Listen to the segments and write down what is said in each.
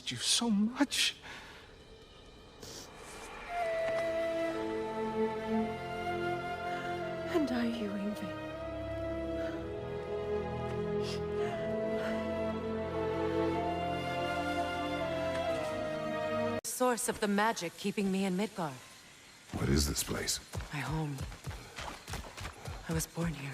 missed you so much. And are you, Yngvi? Source of the magic keeping me in Midgard. What is this place? My home. I was born here.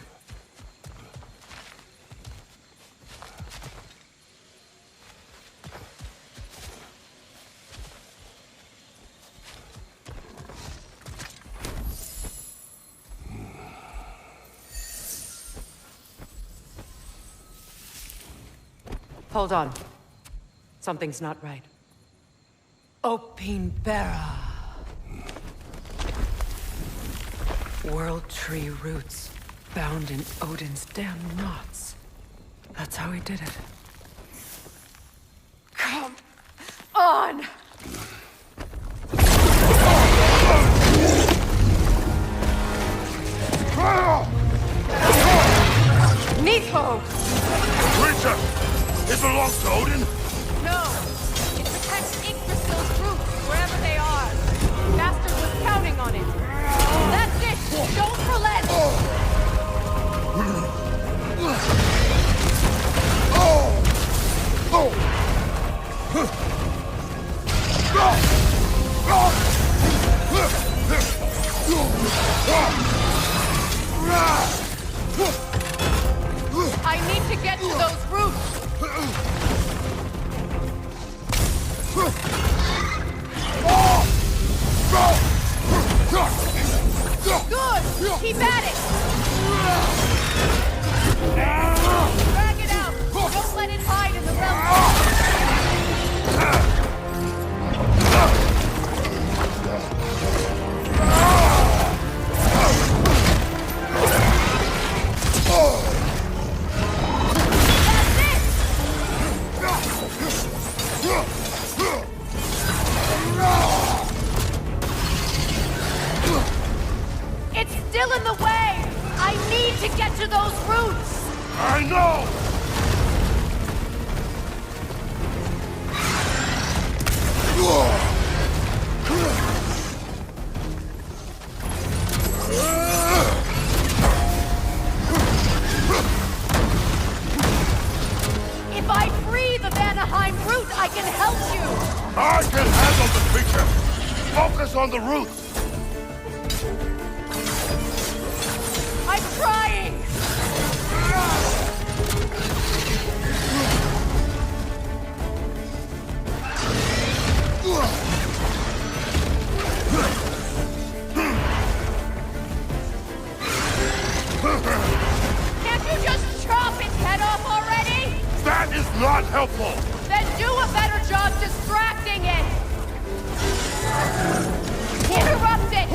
Hold on. Something's not right. Opinbera. World tree roots, bound in Odin's damn knots. That's how he did it. Come on! Nidhogg! Creature! It belongs to Odin? No! It protects Yggdrasil's roots, wherever they are. Bastard was counting on it. That's it! Don't relent! I need to get to those roots! Good! Keep at it! Drag it out! Don't let it hide in the It's still in the way! I need to get to those roots! I know! If I free the Vanaheim root, I can help you! I can handle the creature! Focus on the roots! I'm trying! Can't you just chop its head off already? That is not helpful! Then do a better job distracting it! Interrupt it!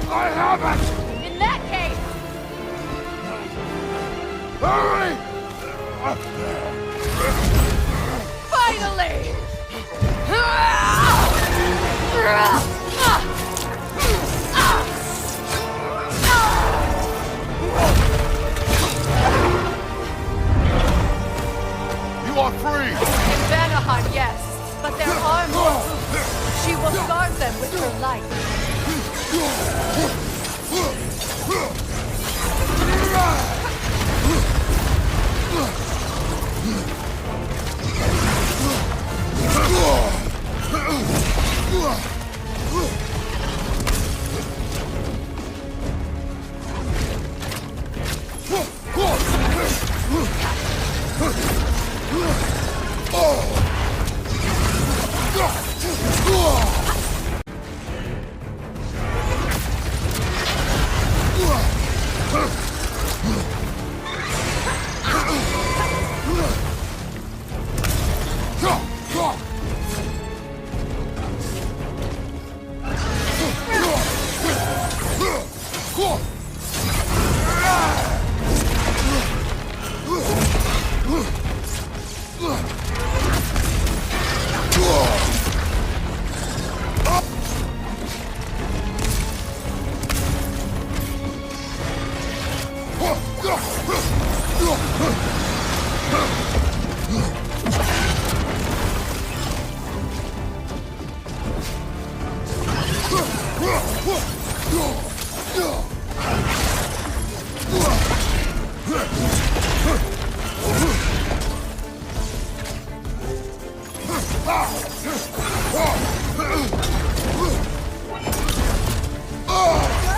I have it! In that case, Hurry! finally! You are free! In Vanaheim, yes, but there are more roots. She will guard them with her light. Your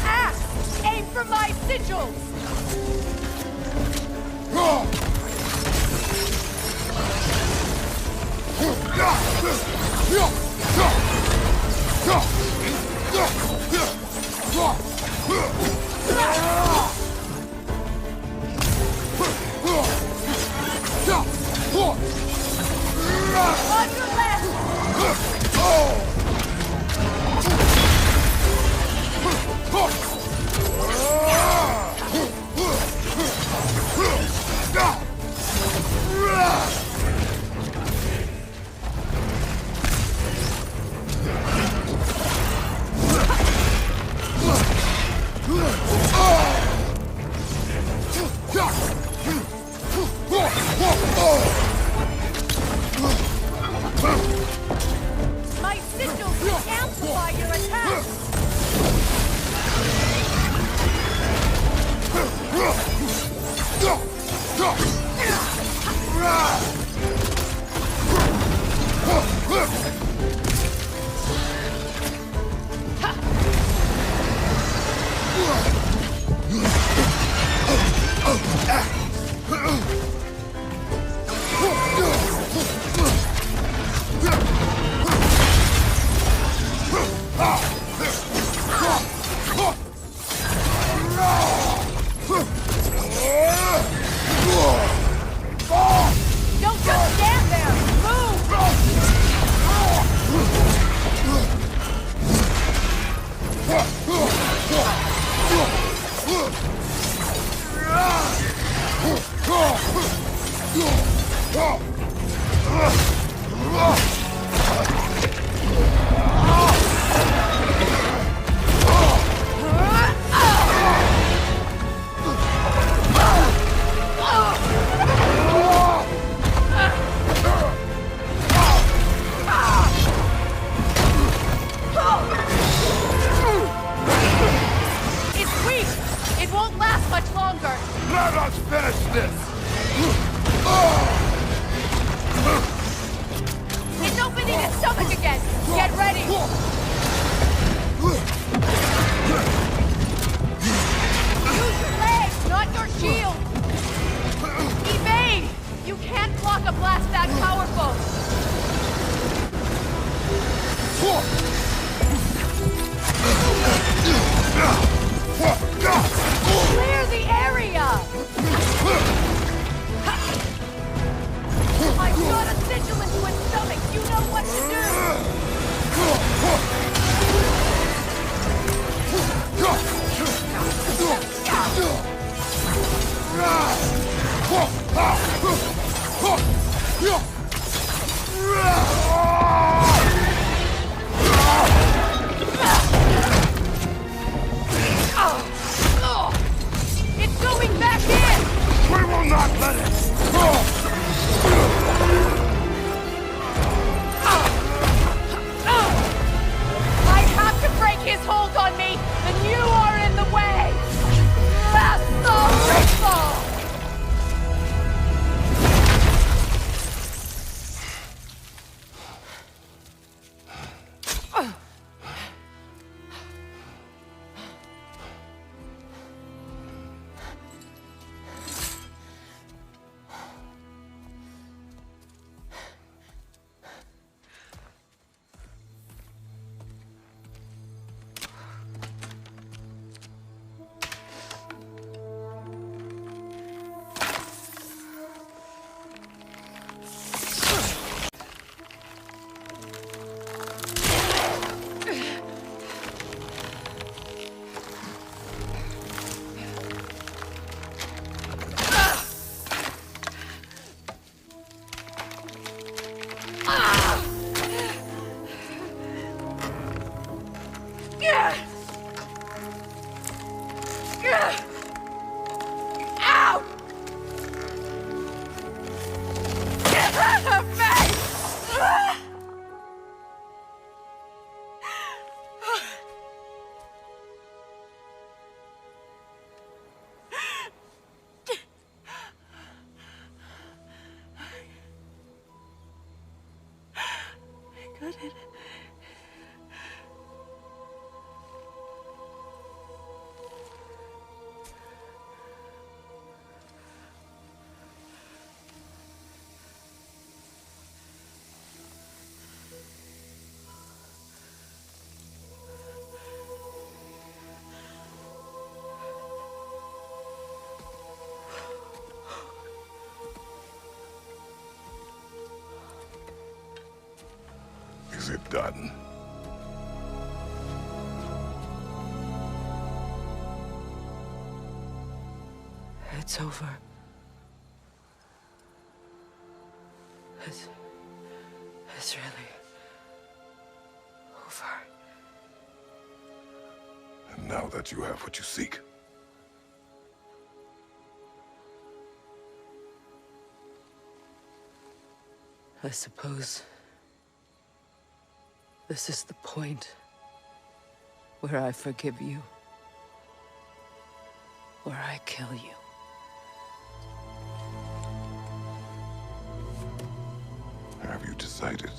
axe! Aim for my sigils! On your left! My sigils will amplify your attack! Don't just stand there! Move! It's weak! It won't last much longer! Let us finish this! It's opening its stomach again! Get ready! Use your legs, not your shield! Evade! You can't block a blast that powerful! Clear the area! I shot a sigil into its stomach! You know what It's going back in! We will not let it! got it. Is it done? It's over. It's really over. And now that you have what you seek, I suppose this is the point where I forgive you, where I kill you. have you decided?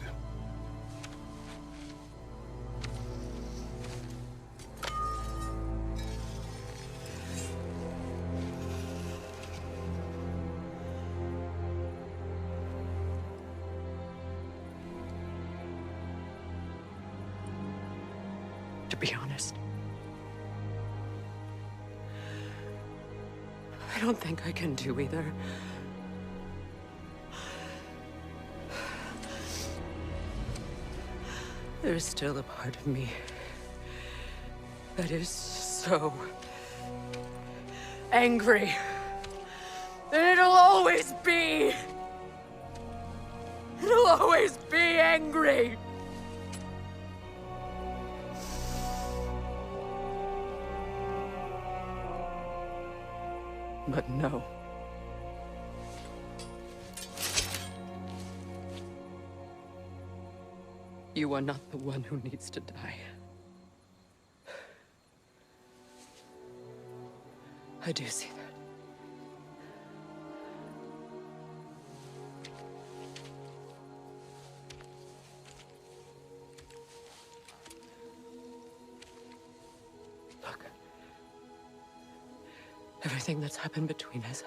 To be honest, I don't think I can do either. There's still a part of me that is so angry. And it'll always be. It'll always be angry. But no. You are not the one who needs to die. I do see that. Look. Everything that's happened between us.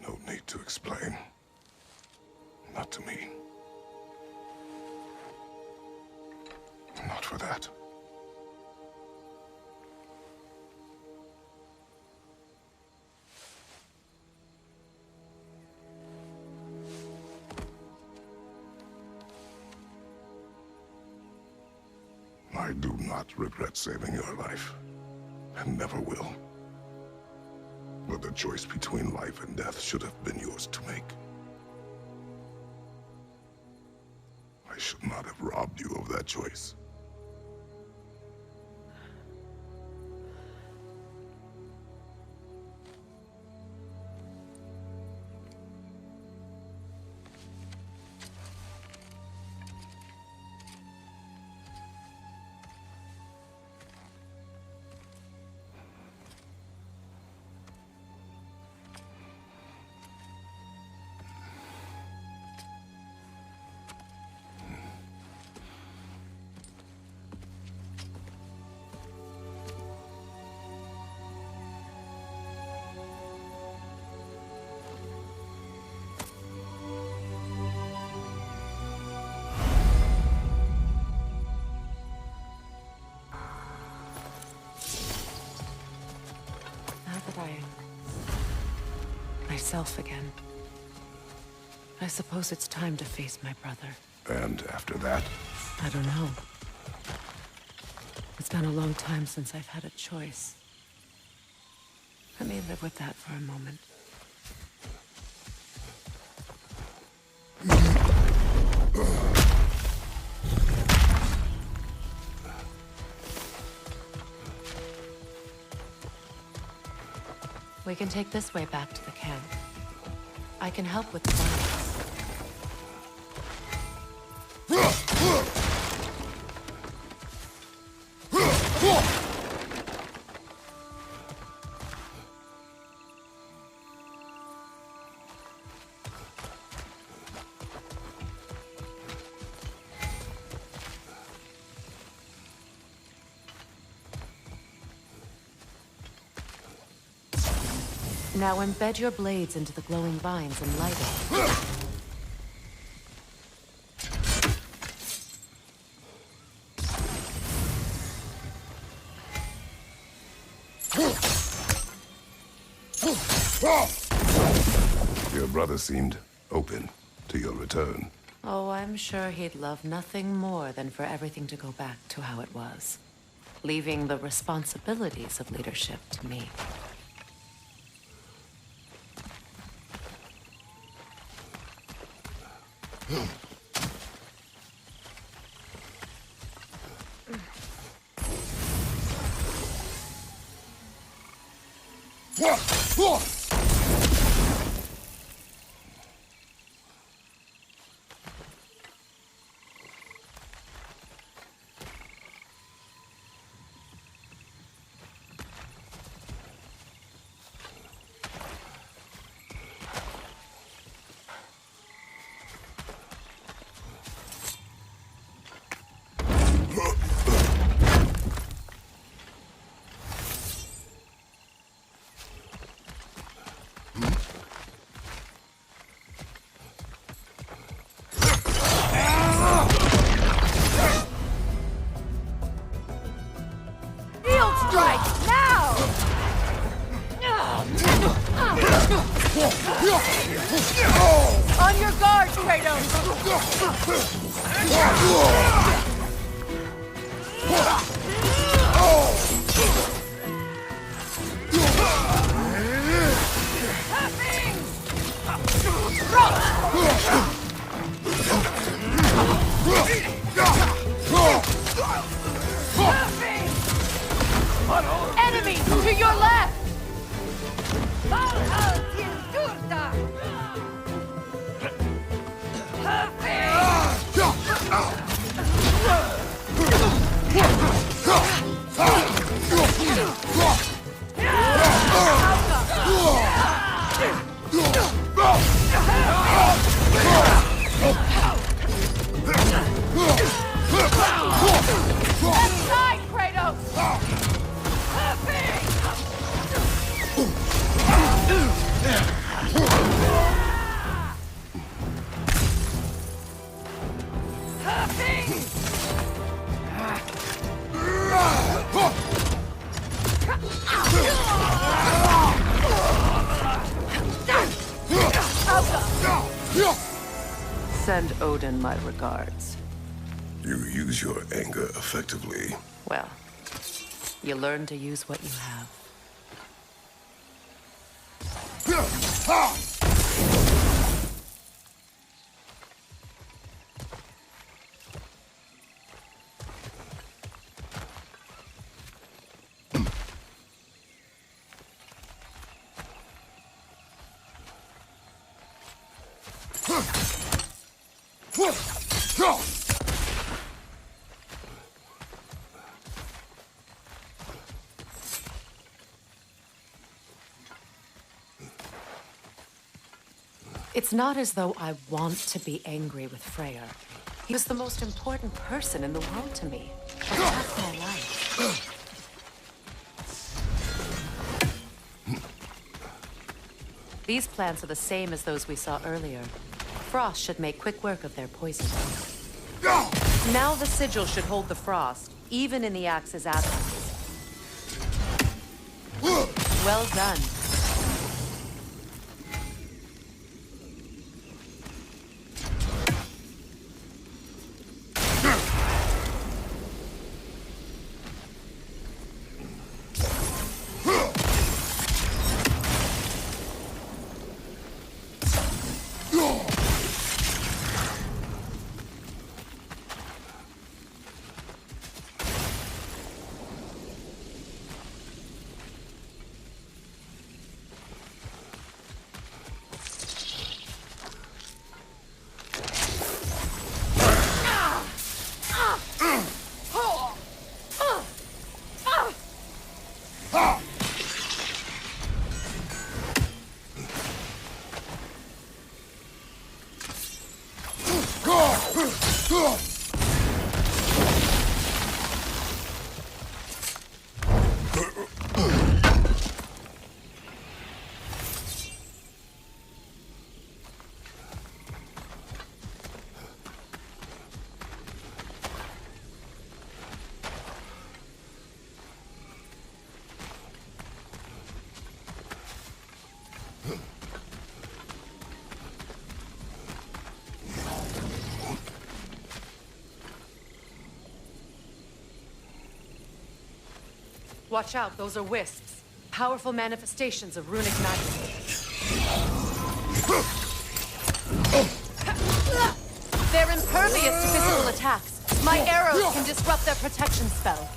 No need to explain. Not to me. Not for that. I do not regret saving your life, and never will. But the choice between life and death should have been yours to make. I should not have robbed you of that choice. Myself again. I suppose it's time to face my brother. And after that? I don't know. It's been a long time since I've had a choice. Let me live with that for a moment. We can take this way back to the camp. I can help with the bodies. Now embed your blades into the glowing vines and light it. Your brother seemed open to your return. Oh, I'm sure he'd love nothing more than for everything to go back to how it was, leaving the responsibilities of leadership to me. On your guard, Kratos! Enemy to your left! Left side, Kratos! Send Odin my regards. You use your anger effectively. Well, you learn to use what you have. It's not as though I want to be angry with Freyr. He was the most important person in the world to me. For half my life. These plants are the same as those we saw earlier. Frost should make quick work of their poison. Now the sigil should hold the frost, even in the axe's absence. Well done. Watch out, those are wisps. Powerful manifestations of runic magic. They're impervious to physical attacks. My arrows can disrupt their protection spell.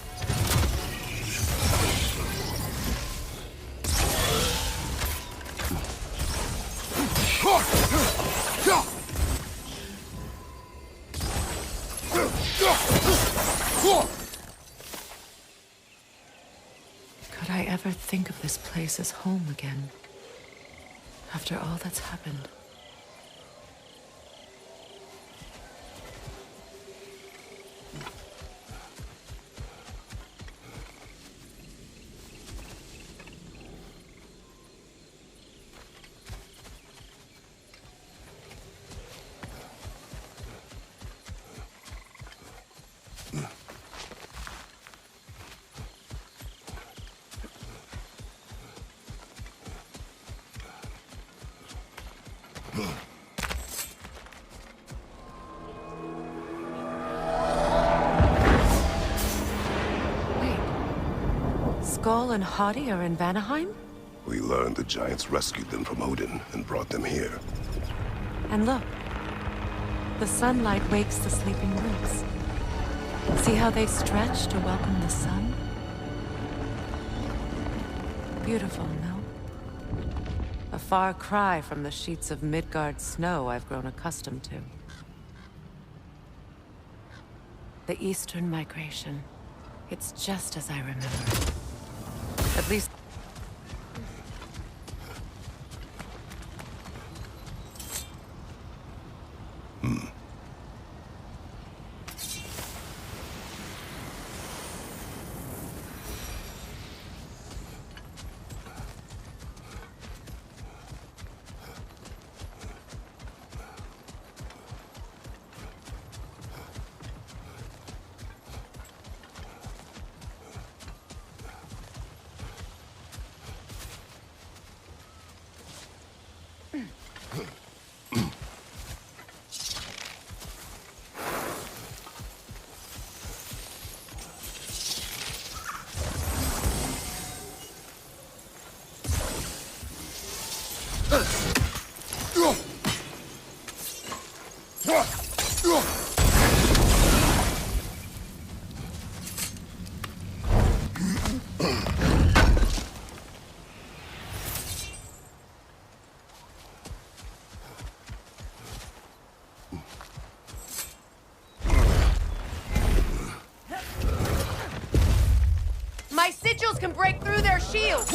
Could I ever think of this place as home again? After all that's happened. Skull and Hati are in Vanaheim? We learned the giants rescued them from Odin and brought them here. And look. The sunlight wakes the sleeping roots. See how they stretch to welcome the sun? Beautiful, no? A far cry from the sheets of Midgard snow I've grown accustomed to. The Eastern migration. It's just as I remember. At least... My sigils can break through their shields!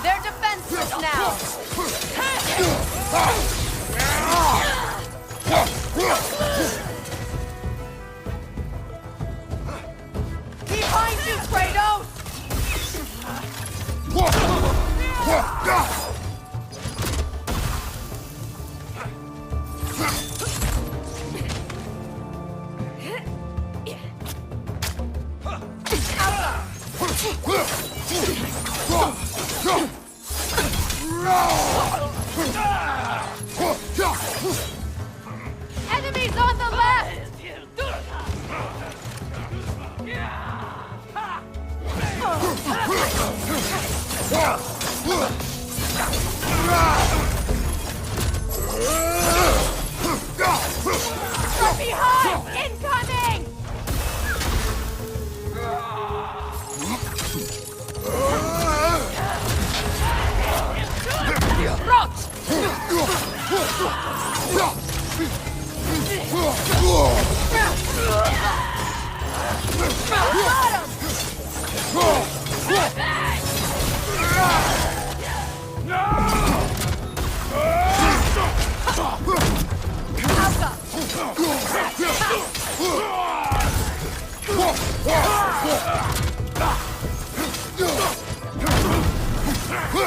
They're defenseless now! Behind you, Kratos! Enemies on the left! From behind! Incoming!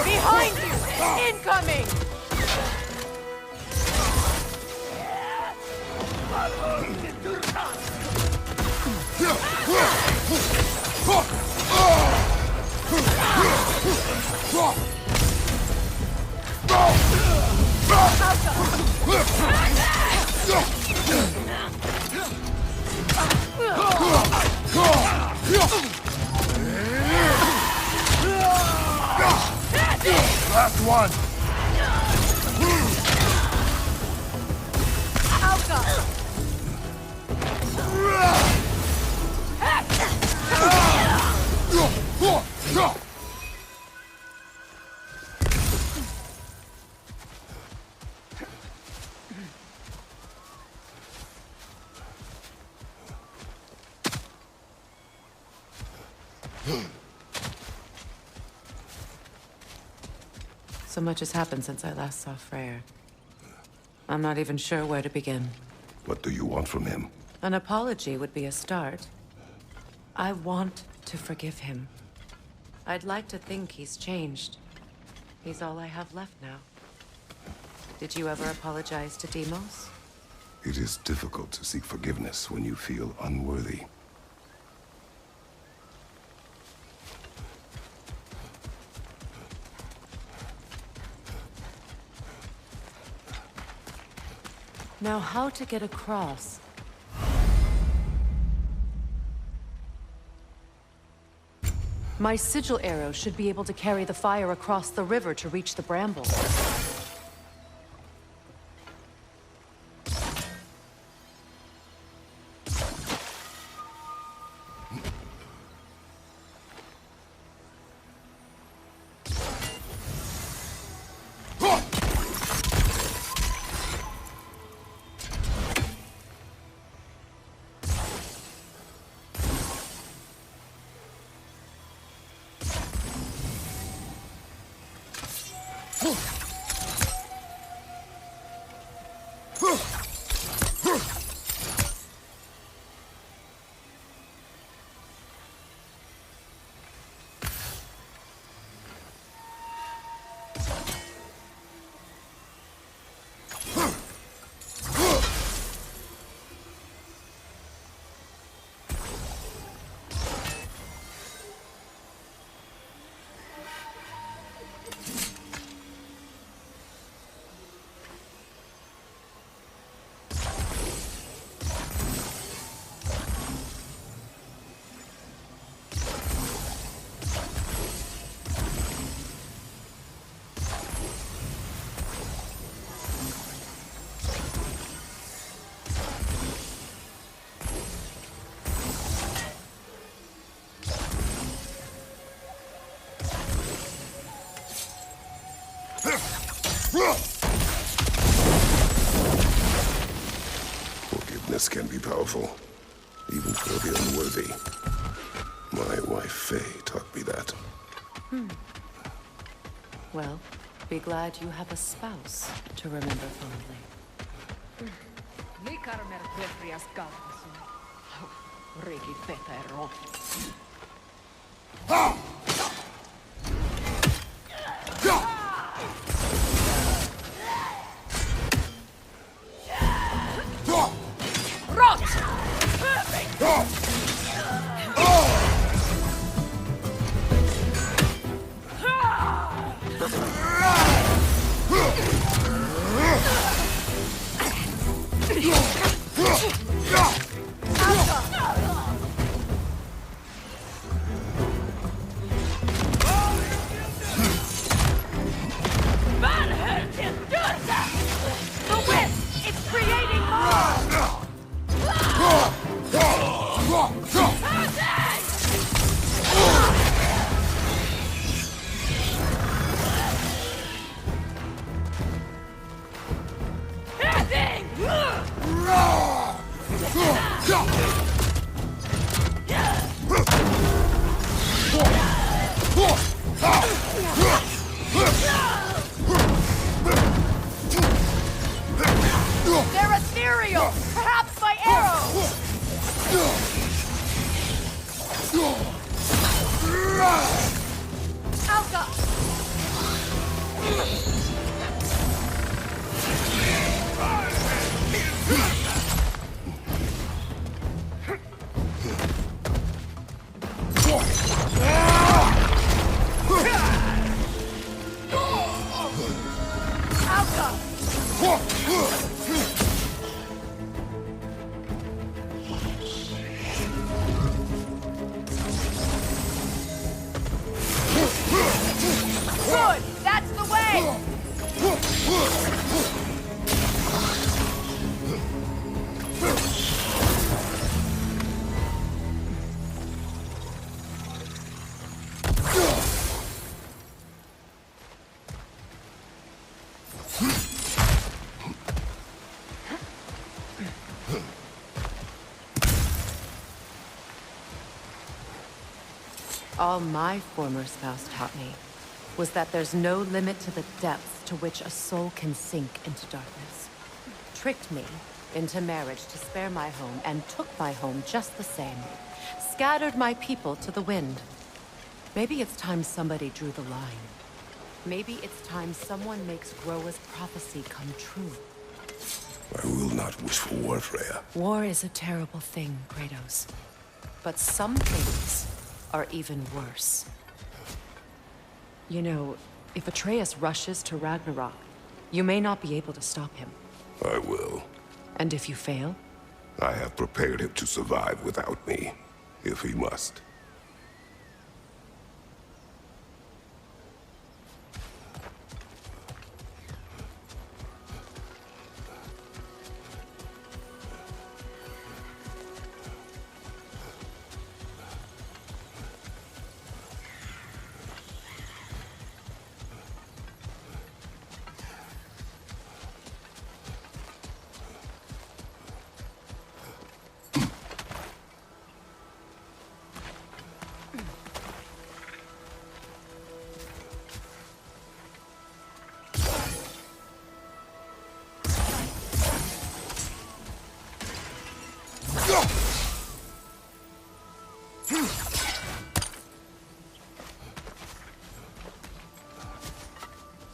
Behind you! Incoming! Last one! So much has happened since I last saw Freyr. I'm not even sure where to begin. What do you want from him? An apology would be a start. I want to forgive him. I'd like to think he's changed. He's all I have left now. Did you ever apologize to Deimos? It is difficult to seek forgiveness when you feel unworthy. Now, how to get across? My sigil arrow should be able to carry the fire across the river to reach the brambles. Forgiveness can be powerful, even for the unworthy. My wife Faye taught me that. Well, be glad you have a spouse to remember fondly. They're ethereal! Perhaps by arrows! Alka! Alka! Good! That's the way! All my former spouse taught me was that there's no limit to the depths to which a soul can sink into darkness. Tricked me into marriage to spare my home and took my home just the same. Scattered my people to the wind. Maybe it's time somebody drew the line. Maybe it's time someone makes Groa's prophecy come true. I will not wish for war, Freya. War is a terrible thing, Kratos. But some things are even worse. You know, if Atreus rushes to Ragnarok, you may not be able to stop him. I will. And if you fail? I have prepared him to survive without me, if he must.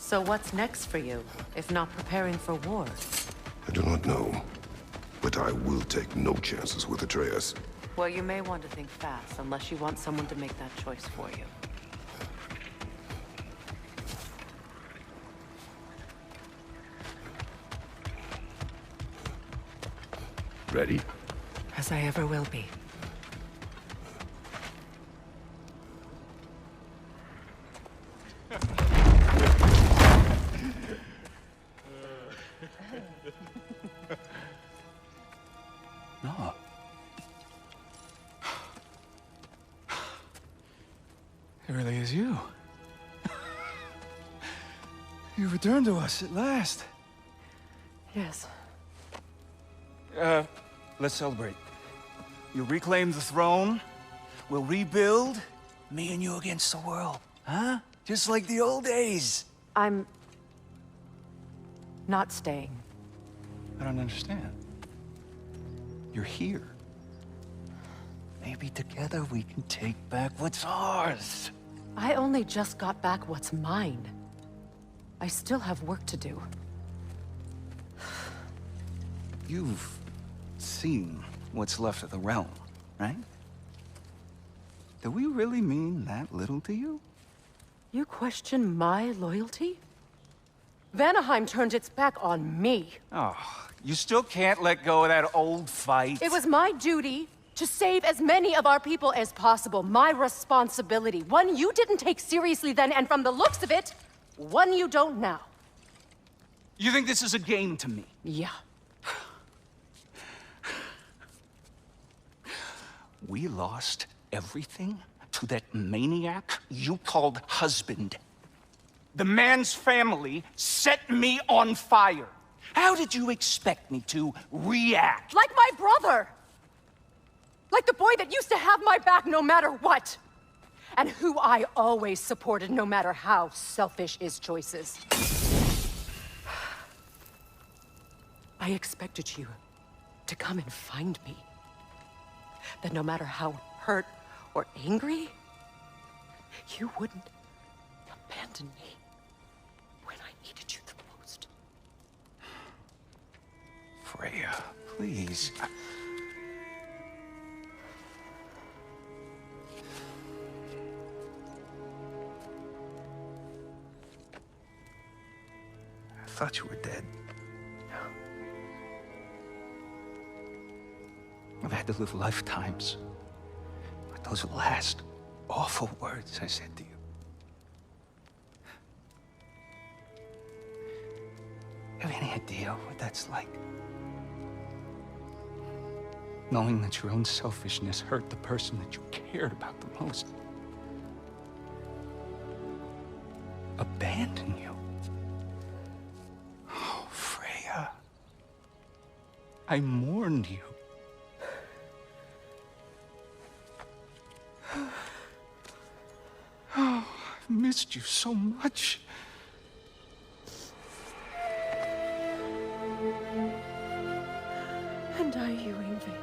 So what's next for you, if not preparing for war? I do not know, but I will take no chances with Atreus. Well, you may want to think fast, unless you want someone to make that choice for you. Ready? As I ever will be. No. It really is you. You returned to us at last. Yes. Let's celebrate. You reclaim the throne. We'll rebuild. Me and you against the world. Huh? Just like the old days. I'm not staying. I don't understand. You're here. Maybe together we can take back what's ours. I only just got back what's mine. I still have work to do. You've seen what's left of the realm, right? Do we really mean that little to you? You question my loyalty? Vanaheim turned its back on me. Oh, you still can't let go of that old fight? It was my duty to save as many of our people as possible. My responsibility. One you didn't take seriously then, and from the looks of it, one you don't now. You think this is a game to me? Yeah. We lost everything to that maniac you called husband. The man's family set me on fire. How did you expect me to react? Like my brother! Like the boy that used to have my back no matter what! And who I always supported no matter how selfish his choices. I expected you to come and find me. That no matter how hurt or angry, you wouldn't abandon me when I needed you the most. Freya, please. I thought you were dead. I've had to live lifetimes. But those last awful words I said to you. Have any idea what that's like? Knowing that your own selfishness hurt the person that you cared about the most. Abandon you. Oh, Freya. I mourned you. Oh, I've missed you so much. And I you, Yngvi.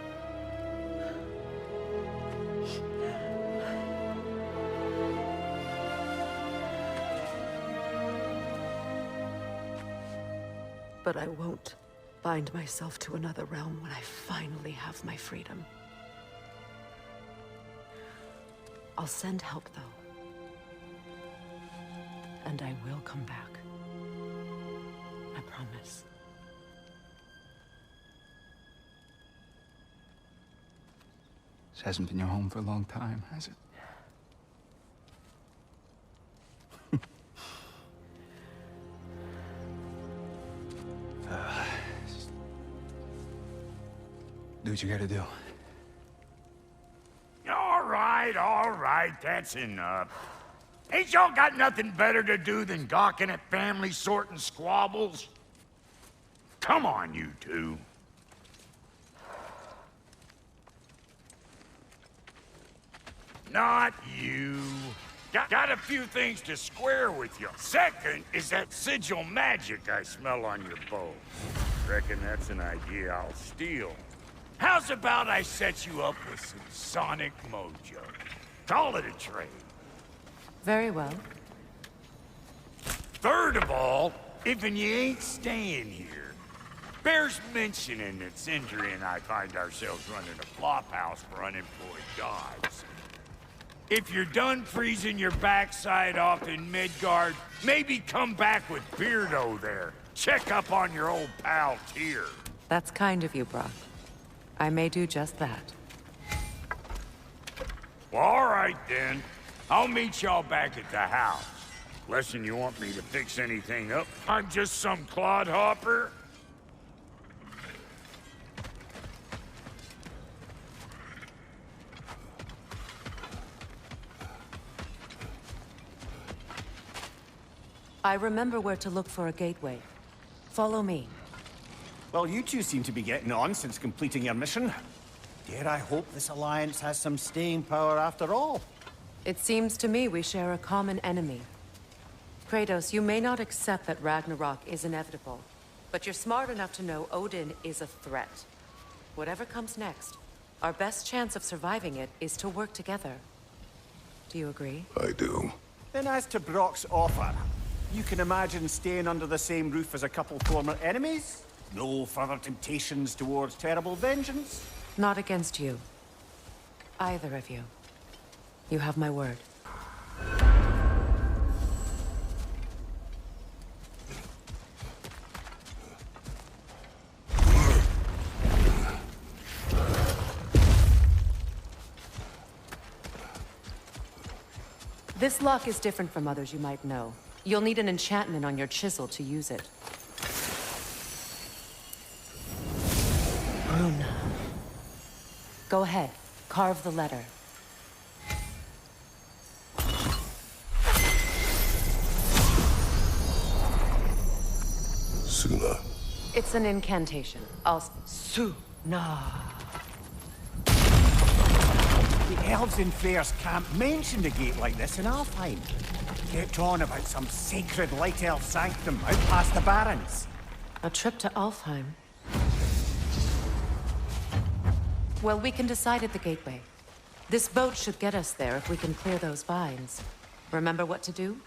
But I won't bind myself to another realm when I finally have my freedom. I'll send help, though. And I will come back. I promise. This hasn't been your home for a long time, has it? Do what you gotta do. All right, that's enough. Ain't y'all got nothing better to do than gawking at family sorting squabbles? Come on, you two. Not you. Got a few things to square with you. Second is that sigil magic I smell on your bow. Reckon that's an idea I'll steal. How's about I set you up with some sonic mojo? Call it a trade. Very well. Third of all, if you ain't staying here, bears mentioning that Sindri and I find ourselves running a flop house for unemployed gods. If you're done freezing your backside off in Midgard, maybe come back with Beardo there. Check up on your old pal Tyr. That's kind of you, Brock. I may do just that. Well, all right then. I'll meet y'all back at the house. Lesson you want me to fix anything up? I'm just some clodhopper? I remember where to look for a gateway. Follow me. Well, you two seem to be getting on since completing your mission. Dare I hope this alliance has some staying power after all? It seems to me we share a common enemy. Kratos, you may not accept that Ragnarok is inevitable, but you're smart enough to know Odin is a threat. Whatever comes next, our best chance of surviving it is to work together. Do you agree? I do. Then as to Brock's offer, you can imagine staying under the same roof as a couple former enemies? No further temptations towards terrible vengeance? Not against you. Either of you. You have my word. This lock is different from others you might know. You'll need an enchantment on your chisel to use it. Runa. Go ahead. Carve the letter. Suna. It's an incantation. Suna. The elves in Fair's camp mentioned a gate like this in Alfheim. Kept on about some sacred light elf sanctum out past the Barrens. A trip to Alfheim. Well, we can decide at the gateway. This boat should get us there if we can clear those vines. Remember what to do?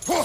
There's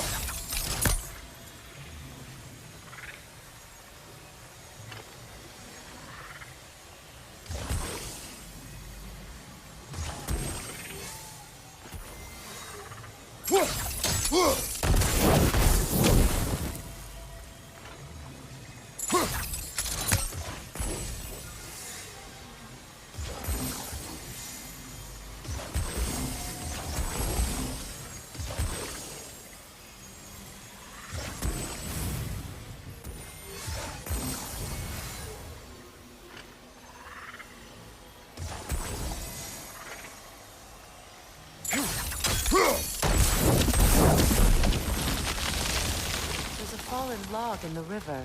a fallen log in the river.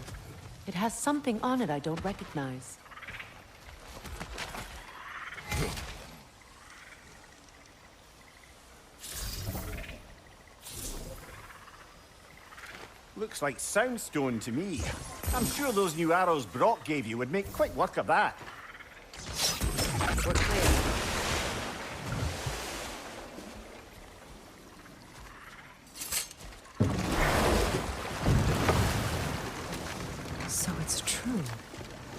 It has something on it I don't recognize. Looks like soundstone to me. I'm sure those new arrows Brock gave you would make quick work of that. We're clear. So it's true.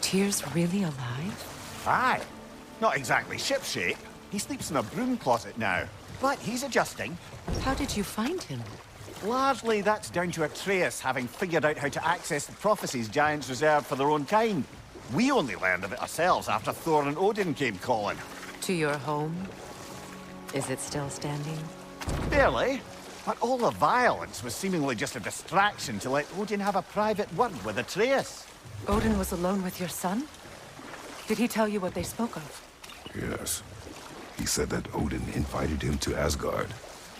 Tyr's really alive? Aye. Not exactly shipshape. He sleeps in a broom closet now. But he's adjusting. How did you find him? Largely, that's down to Atreus having figured out how to access the prophecies giants reserved for their own kind. We only learned of it ourselves after Thor and Odin came calling. To your home? Is it still standing? Barely. But all the violence was seemingly just a distraction to let Odin have a private word with Atreus. Odin was alone with your son? Did he tell you what they spoke of? Yes. He said that Odin invited him to Asgard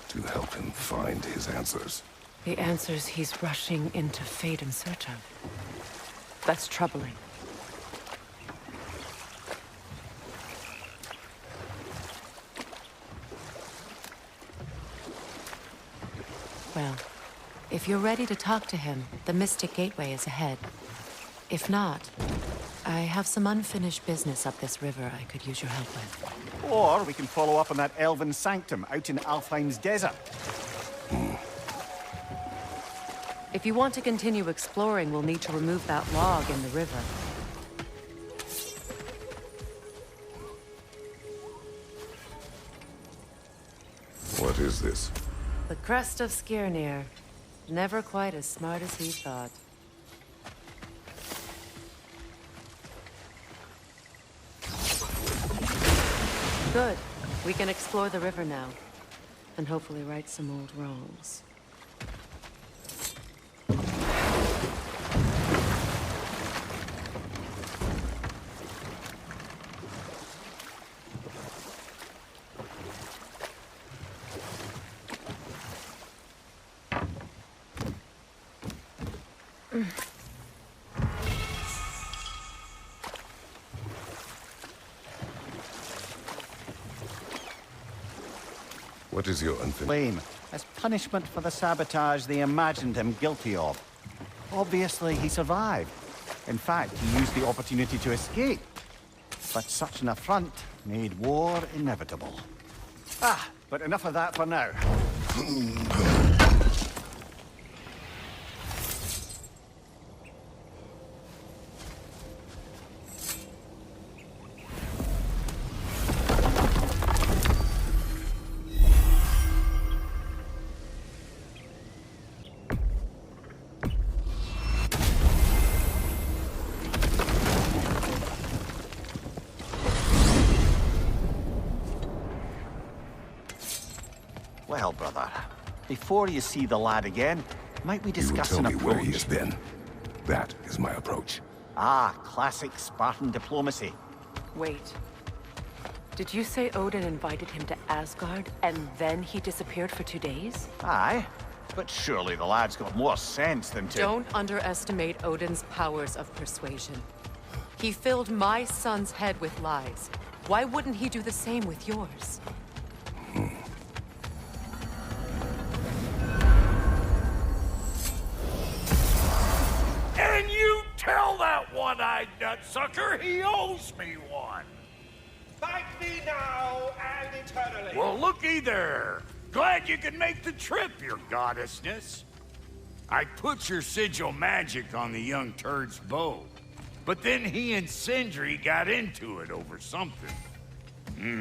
to help him find his answers. The answers he's rushing into fate in search of. That's troubling. Well, if you're ready to talk to him, the Mystic Gateway is ahead. If not, I have some unfinished business up this river I could use your help with. Or we can follow up on that elven sanctum out in Alfheim's desert. If you want to continue exploring, we'll need to remove that log in the river. What is this? The crest of Skirnir. Never quite as smart as he thought. Good. We can explore the river now. And hopefully right some old wrongs. What is your unfinished... Blame as punishment for the sabotage they imagined him guilty of. Obviously, he survived. In fact, he used the opportunity to escape. But such an affront made war inevitable. But enough of that for now. Well, brother, before you see the lad again, might we You will discuss tell an me approach? where he has been. That is my approach. Classic Spartan diplomacy. Wait. Did you say Odin invited him to Asgard, and then he disappeared for 2 days? Aye, but surely the lad's got more sense than to... Don't underestimate Odin's powers of persuasion. He filled my son's head with lies. Why wouldn't he do the same with yours? And you tell that one-eyed nutsucker he owes me one. Thank me now and eternally. Well, looky there. Glad you could make the trip, your goddessness. I put your sigil magic on the young turd's bow, but then he and Sindri got into it over something.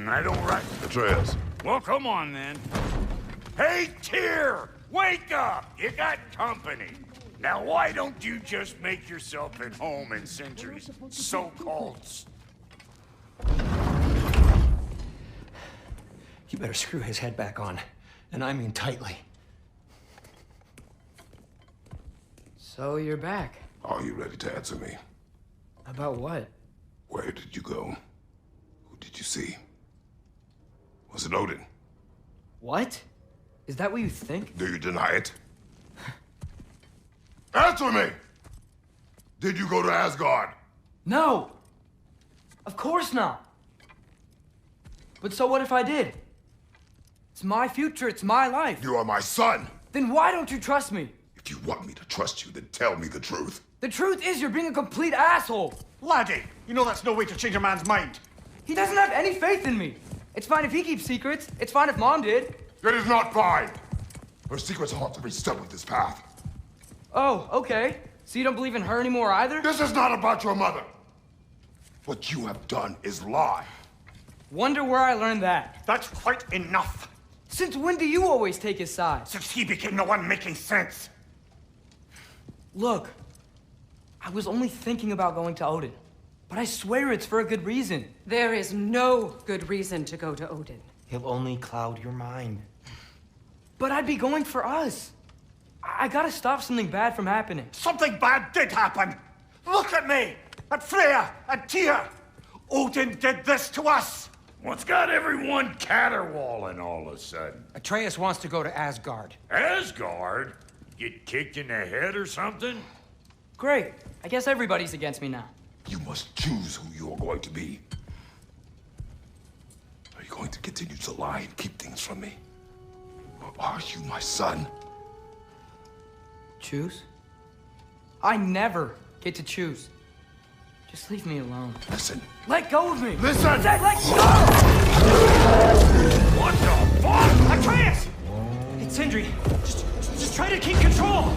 I don't right. Atreus. Well, come on then. Hey, Tyr! Wake up! You got company. Now, why don't you just make yourself at home in Sindri's so-called... You better screw his head back on. And I mean tightly. So you're back. Are you ready to answer me? About what? Where did you go? Who did you see? Was it Odin? What? Is that what you think? Do you deny it? Answer me! Did you go to Asgard? No! Of course not! But so what if I did? It's my future, it's my life. You are my son! Then why don't you trust me? If you want me to trust you, then tell me the truth. The truth is you're being a complete asshole. Laddie, you know that's no way to change a man's mind. He doesn't have any faith in me. It's fine if he keeps secrets. It's fine if Mom did. It is not fine! Her secrets haunt every step of this path. Oh, okay. So you don't believe in her anymore either? This is not about your mother! What you have done is lie. Wonder where I learned that. That's quite enough. Since when do you always take his side? Since he became the one making sense. Look, I was only thinking about going to Odin. But I swear it's for a good reason. There is no good reason to go to Odin. He'll only cloud your mind. But I'd be going for us. I gotta stop something bad from happening. Something bad did happen. Look at me, at Freya, and Tyr. Odin did this to us. What's got everyone caterwauling all of a sudden? Atreus wants to go to Asgard. Asgard? Get kicked in the head or something? Great. I guess everybody's against me now. You must choose who you are going to be. Are you going to continue to lie and keep things from me? Or are you my son? Choose? I never get to choose. Just leave me alone. Listen. Let go of me! Listen! Let go! What the fuck? Atreus! It's Sindri. Just try to keep control.